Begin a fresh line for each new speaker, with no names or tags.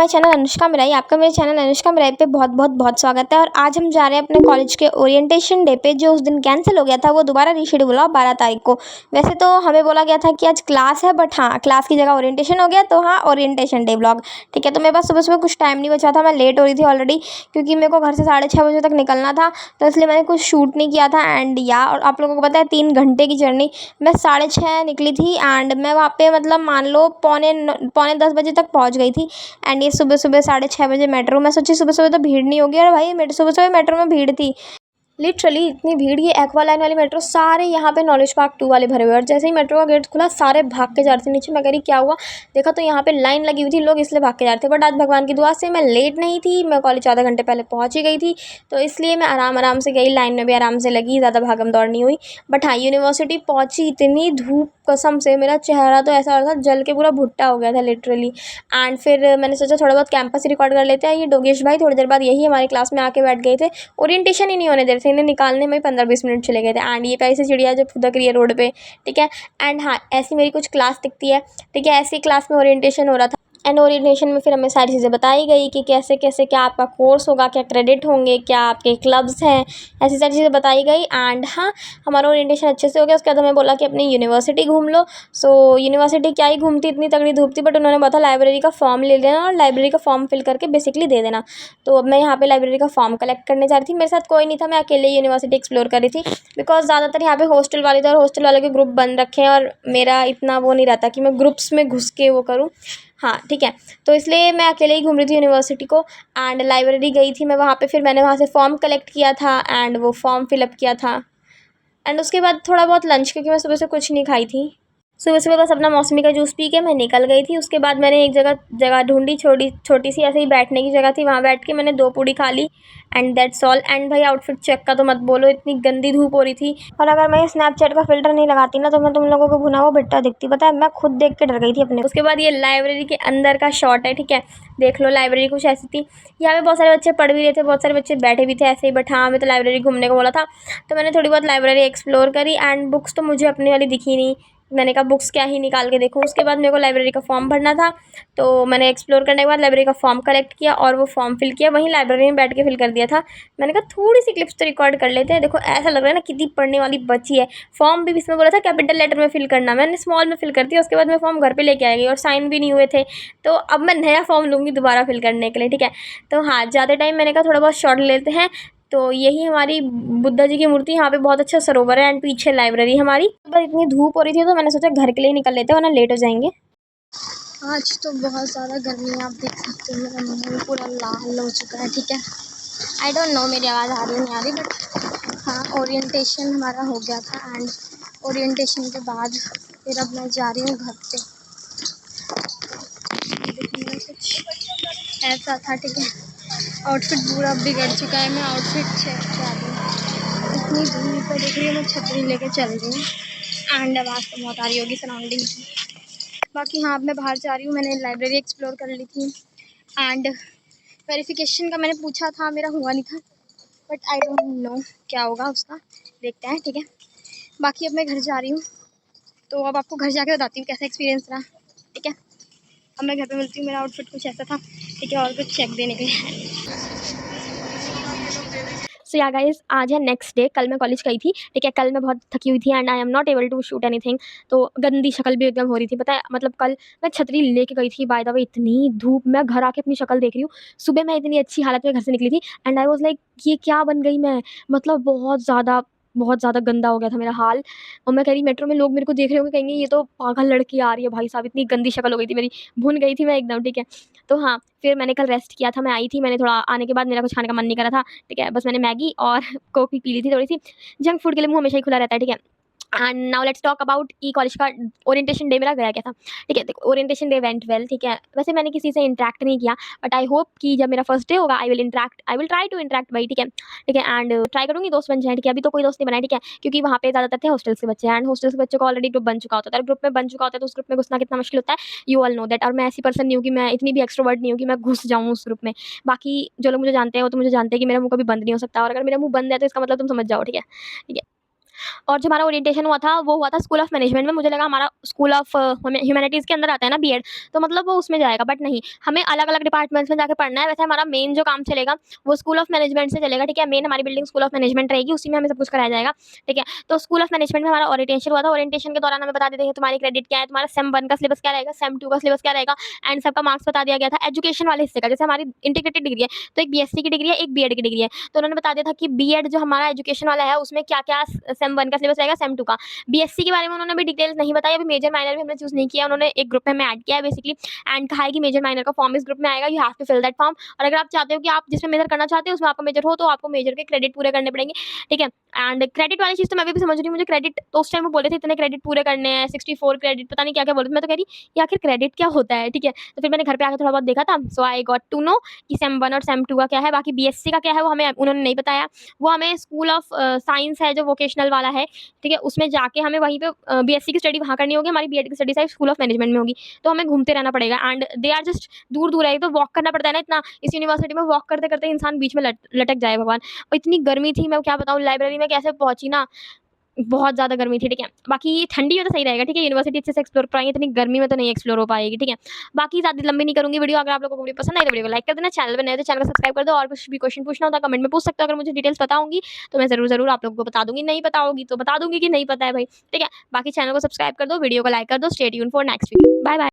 My channel Anushka Mirae. आपका मेरे channel Anushka Mirae पे बहुत बहुत बहुत स्वागत है। और आज हम जा रहे हैं अपने कॉलेज के ओरिएंटेशन डे पे, जो उस दिन कैंसिल हो गया था वो दोबारा रीशेड्यूल हुआ 12 तारीख को। वैसे तो हमें बोला गया था कि आज क्लास है, बट हाँ, क्लास की जगह ओरिएंटेशन हो गया, तो हाँ, ओरिएंटेशन डे व्लॉग। ठीक है, तो मेरे पास सुबह सुबह कुछ टाइम नहीं बचा था, मैं लेट हो रही थी ऑलरेडी, क्योंकि मेरे को घर से 6:30 बजे तक निकलना था, तो इसलिए मैंने कुछ शूट नहीं किया था। एंड और आप लोगों को पता है 3 घंटे की जर्नी, मैं 6:30 निकली थी एंड मैं वहाँ पे मतलब मान लो पौने 10 बजे तक पहुँच गई थी। एंड ये सुबह सुबह 6:30 बजे मेट्रो, मैं सोची सुबह सुबह तो भीड़ नहीं होगी, और भाई मेरे सुबह सुबह मेट्रो में भीड़ थी, लिटरली इतनी भीड़। ये एक्वा लाइन वाली मेट्रो सारे यहाँ पे नॉलेज पार्क 2 वाले भरे हुए, और जैसे ही मेट्रो का गेट खुला सारे भाग के जा रहे थे नीचे। मैं कह रही क्या हुआ, देखा तो यहाँ पे लाइन लगी हुई थी, लोग इसलिए भाग के जा रहे थे। बट आज भगवान की दुआ से मैं लेट नहीं थी, मैं कॉलेज आधा घंटे पहले पहुँच ही गई थी, तो इसलिए मैं आराम आराम से गई, लाइन में भी आराम से लगी, ज़्यादा भागम दौड़ नहीं हुई। बट हाँ, यूनिवर्सिटी पहुँची, इतनी धूप, कसम से मेरा चेहरा तो ऐसा हो रहा था जल के पूरा भुट्टा हो गया था लिटरली। एंड फिर मैंने सोचा थोड़ा बहुत कैंपस रिकॉर्ड कर लेते हैं। ये डोगेश भाई थोड़ी देर बाद यही हमारी क्लास में आके बैठ गए थे, ओरिएंटेशन ही नहीं होने दे रहे थे, इन्हें निकालने में 15-20 मिनट चले गए थे। एंड ये प्यारी सी चिड़िया जो फुदक रही है रोड पे, ठीक है। एंड हाँ, ऐसी मेरी कुछ क्लास दिखती है, ठीक है, ऐसी क्लास में ओरिएंटेशन हो रहा था। एंड ओरिएंटेशन में फिर हमें सारी चीज़ें बताई गई कि कैसे कैसे क्या आपका कोर्स होगा, क्या क्रेडिट होंगे, क्या आपके क्लब्स हैं, ऐसी सारी चीज़ें बताई गई। एंड हाँ, हमारा ओरिएंटेशन अच्छे से हो गया। उसके बाद हमें बोला कि अपनी यूनिवर्सिटी घूम लो। सो यूनिवर्सिटी क्या ही घूमती, इतनी तगड़ी धूप थी, बट उन्होंने बोला लाइब्रेरी का फॉर्म ले लेना और लाइब्रेरी का फॉर्म फिल करके बेसिकली दे देना। तो अब मैं यहाँ पे लाइब्रेरी का फॉर्म कलेक्ट करने जा रही थी। मेरे साथ कोई नहीं था, मैं अकेले यूनिवर्सिटी एक्सप्लोर कर रही थी, बिकॉज ज़्यादातर यहाँ पे हॉस्टल वाले थे और हॉस्टल वालों के ग्रुप बन रखे हैं, और मेरा इतना वो नहीं रहता कि मैं ग्रुप्स में घुस के वो करूँ। हाँ, ठीक है, तो इसलिए मैं अकेले ही घूम रही थी यूनिवर्सिटी को। एंड लाइब्रेरी गई थी मैं वहाँ पे, फिर मैंने वहाँ से फॉर्म कलेक्ट किया था एंड वो फॉर्म फिलअप किया था। एंड उसके बाद थोड़ा बहुत लंच, क्योंकि मैं सुबह से कुछ नहीं खाई थी, सुबह सुबह बस अपना मौसमी का जूस पी के मैं निकल गई थी। उसके बाद मैंने एक जगह ढूंढी, छोटी सी ऐसे ही बैठने की जगह थी, वहाँ बैठ के मैंने 2 पूड़ी खा ली एंड दैट्स ऑल। एंड भाई आउटफिट चेक का तो मत बोलो, इतनी गंदी धूप हो रही थी, और अगर मैं स्नैपचैट का फिल्टर नहीं लगाती ना तो मैं तुम लोगों को भुना हुआ बिट्टा दिखती, पता है, मैं खुद देख के डर गई थी अपने। उसके बाद ये लाइब्रेरी के अंदर का शॉट है, ठीक है, देख लो, लाइब्रेरी कुछ ऐसी थी। यहाँ पे बहुत सारे बच्चे पढ़ भी रहे थे, बहुत सारे बच्चे बैठे भी थे ऐसे ही। बट हाँ, हमें तो लाइब्रेरी घूमने को बोला था, तो मैंने थोड़ी बहुत लाइब्रेरी एक्सप्लोर करी। एंड बुक्स तो मुझे अपनी वाली दिखी नहीं, मैंने कहा बुक्स क्या ही निकाल के देखूँ। उसके बाद मेरे को लाइब्रेरी का फॉर्म भरना था, तो मैंने एक्सप्लोर करने के बाद लाइब्रेरी का फॉर्म कलेक्ट किया और वो फॉर्म फिल किया, वहीं लाइब्रेरी में बैठ के फिल कर दिया था। मैंने कहा थोड़ी सी क्लिप्स तो रिकॉर्ड कर लेते हैं, देखो ऐसा लग रहा है ना कितनी पढ़ने वाली बच्ची है। फॉर्म भी इसमें बोला था कैपिटल लेटर में फिल करना, मैंने स्मॉल में फिल कर दिया। उसके बाद मैं फॉर्म घर पर लेके आ गई और साइन भी नहीं हुए थे, तो अब मैं नया फॉर्म लूँगी दोबारा फिल करने के लिए, ठीक है। तो हाँ, ज़्यादा टाइम मैंने कहा थोड़ा बहुत शॉर्ट लेते हैं। तो यही हमारी बुद्धा जी की मूर्ति, यहाँ पे बहुत अच्छा सरोवर है एंड पीछे लाइब्रेरी हमारी। बस इतनी धूप हो रही थी तो मैंने सोचा घर के लिए निकल लेते हैं, वरना लेट हो जाएंगे। आज तो बहुत ज़्यादा गर्मी है, आप देख सकते हो मेरा मुँह पूरा लाल हो चुका है, ठीक है। आई डोंट नो मेरी आवाज़ आ रही नहीं आ रही, बट हाँ, ओरिएंटेशन हमारा हो गया था एंड ओरिएंटेशन के बाद फिर अब मैं जा रही हूँ घर पे। कुछ ऐसा था, ठीक है। आउटफिट पूरा बिगड़ चुका है, मैं आउटफिट चेक कर रही हूँ, इतनी धूप है, देख रही हूँ, मैं छतरी लेके चल रही हूँ एंड आवाज़ तो बहुत आ रही होगी सराउंडिंग की। बाकी हाँ, अब मैं बाहर जा रही हूँ, मैंने लाइब्रेरी एक्सप्लोर कर ली थी एंड वेरिफिकेशन का मैंने पूछा था, मेरा हुआ नहीं था, बट आई डोंट नो क्या होगा उसका, देखते हैं, ठीक है। बाकी अब मैं घर जा रही हूँ, तो अब आपको घर जाके बताती हूँ कैसा एक्सपीरियंस रहा, ठीक है। अब मैं घर पे मिलती हूँ। मेरा आउटफिट कुछ ऐसा था, ठीक है, और कुछ चेक देने के लिए। सो या गाइस, आज है नेक्स्ट डे। कल मैं कॉलेज गई थी, ठीक है, कल मैं बहुत थकी हुई थी and I am not able to shoot anything, तो गंदी शक्ल भी एकदम हो रही थी, पता है, मतलब कल मैं छतरी लेके गई थी, बाय द वे इतनी धूप, मैं घर आके अपनी शक्ल देख रही हूँ। सुबह मैं इतनी अच्छी हालत में घर से निकली थी एंड आई वाज लाइक ये क्या बन गई मैं, मतलब बहुत ज़्यादा गंदा हो गया था मेरा हाल। और मैं कह रही मेट्रो में लोग मेरे को देख रहे होंगे, कहेंगे ये तो पागल लड़की आ रही है, भाई साहब इतनी गंदी शक्ल हो गई थी मेरी, भुन गई थी मैं एकदम, ठीक है। तो हाँ, फिर मैंने कल रेस्ट किया था, मैं आई थी, मैंने थोड़ा आने के बाद मेरा कुछ खाने का मन नहीं कर रहा था, ठीक है, बस मैंने मैगी और कोक भी पी ली थी थोड़ी सी। जंक फूड के लिए मुँह हमेशा ही खुला रहता है, ठीक है। And now let's talk about E college का ओरिएंटेशन डे मेरा गया क्या था, ठीक है। देखो, ओरिएंटेशन डे वेंट वेल, ठीक है। वैसे मैंने किसी से इंटरेक्ट नहीं किया, बट आई होप कि जब मेरा फर्स्ट डे होगा I will try to interact भाई, ठीक है, ठीक है। एंड ट्राई करूँगी दोस्त बन जाए, ठीक है। अभी तो कोई दोस्त नहीं बनाया, ठीक है, क्योंकि वहाँ पे ज़्यादातर थे हॉस्टल्स के बच्चे एंड हॉस्टल्स के बच्चों का ऑलरेडी ग्रुप बन चुका होता है, ग्रुप में बन चुका होता है तो उस ग्रुप में घुसना कितना मुश्किल होता है, यू ऑल नो दैट। और मैं ऐसी पर्सन नहीं हूँ कि मैं इतनी भी एक्सट्रोवर्ट नहीं हूँ कि मैं घुस जाऊँ उस ग्रुप में। बाकी जो लोग मुझे जानते हैं वो तो मुझे जानते हैं कि मेरा मुँह कभी बंद नहीं हो सकता, और अगर मेरा मुँह बंद है तो इसका मतलब तुम समझ जाओ, ठीक है, ठीक है। और जो हमारा ओरिएंटेशन हुआ था वो हुआ था स्कूल ऑफ मैनेजमेंट में। मुझे लगा हमारा स्कूल ऑफ ह्यूमैनिटीज़ के अंदर आता है ना बीएड, तो मतलब वो उसमें जाएगा, बट नहीं, हमें अलग-अलग डिपार्टमेंट्स में जाके पढ़ना है। वैसे हमारा मेन जो काम चलेगा वो स्कूल ऑफ मैनेजमेंट से चलेगा, ठीक है? मेन हमारी बिल्डिंग स्कूल ऑफ मैनेजमेंट रहेगी, उसी में हमें सब कुछ कराया जाएगा, ठीक है? तो स्कूल ऑफ मैनेजमेंट में हमारा ओरिएंटेशन हुआ था। ओरिएंटेशन के दौरान हमें बता देते हैं तुम्हारी क्रेडिट क्या है, तुम्हारा सेम 1 का सिलेबस क्या रहेगा, सेम 2 का सिलेबस क्या रहेगा, एंड सबका मार्क्स बता दिया गया था। एजुकेशन वाले हिस्से का, जैसे हमारी इंटीग्रेटेड डिग्री है, तो एक बीएससी की डिग्री है, एक बीएड की डिग्री है। तो उन्होंने बता दिया था कि बीएड जो हमारा एजुकेशन वाला है उसमें क्या-क्या सेम 1 का सिलेबस रहेगा, सेम 2 का। बीएससी के बारे में उन्होंने अभी डिटेल्स नहीं बताई, अभी मेजर माइनर भी हमने चूज़ नहीं किया, उन्होंने एक ग्रुप में हमें ऐड किया है बेसिकली, एंड कहा है कि मेजर माइनर का फॉर्म इस ग्रुप में आएगा, you have to fill that form. और अगर आप चाहते हो कि आप जिसमें मेजर करना चाहते हो उसमें आपका मेजर हो, तो आपको मेजर के क्रेडिट पूरे करने पड़ेंगे, ठीक है? एंड क्रेडिट वाली चीज़ तो मैं अभी भी समझ रही हूँ, मुझे क्रेडिट तो उस टाइम वो बोले थे इतने क्रेडिट पूरे करने हैं, 64 क्रेडिट, पता नहीं क्या-क्या बोले थे। मैं तो कह रही ये आखिर क्रेडिट क्या होता है, ठीक है? तो फिर मैंने घर पे आके थोड़ा बहुत देखा था, सो आई गॉट टू नो कि सेम 1 और सेम 2 का क्या है। बाकी बीएससी का क्या है वो हमें उन्होंने नहीं बताया। वो हमें स्कूल ऑफ साइंस है जो वोकेशनल वाला है, ठीक है? उसमें जाके हमें वहीं पे बीएससी की स्टडी वहाँ करनी होगी, हमारी बीएड की study side school of management में होगी। तो हमें घूमते रहना पड़ेगा, एंड दे आर जस्ट दूर-दूर है, तो वॉक करना पड़ता है ना इतना, इस यूनिवर्सिटी में वॉक करते-करते इंसान बीच में लटक जाए भगवान। और इतनी गर्मी थी, मैं क्या बताऊँ, लाइब्रेरी में कैसे पहुँची ना, बहुत ज़्यादा गर्मी थी, ठीक है? बाकी ठंडी में तो सही रहेगा, ठीक है? यूनिवर्सिटी अच्छे से एक्सप्लोर कर पाएँगे, इतनी गर्मी में तो नहीं एक्सप्लोर हो पाएगी, ठीक है? बाकी ज़्यादा लंबी नहीं करूँगी वीडियो। अगर आप लोगों को वीडियो पसंद आई तो वीडियो को लाइक कर देना, चैनल पे नए हो तो चैनल को सब्सक्राइब कर दो, और कुछ भी क्वेश्चन पूछना हो तो कमेंट में पूछ सकते हो। अगर मुझे डिटेल्स पता होंगी तो मैं ज़रूर आप लोगों को बता दूँगी, नहीं पता होगी तो बता दूँगी कि नहीं पता है भाई, ठीक है? बाकी चैनल को सब्सक्राइब कर दो, वीडियो को लाइक कर दो। Stay tuned for next video. Bye bye.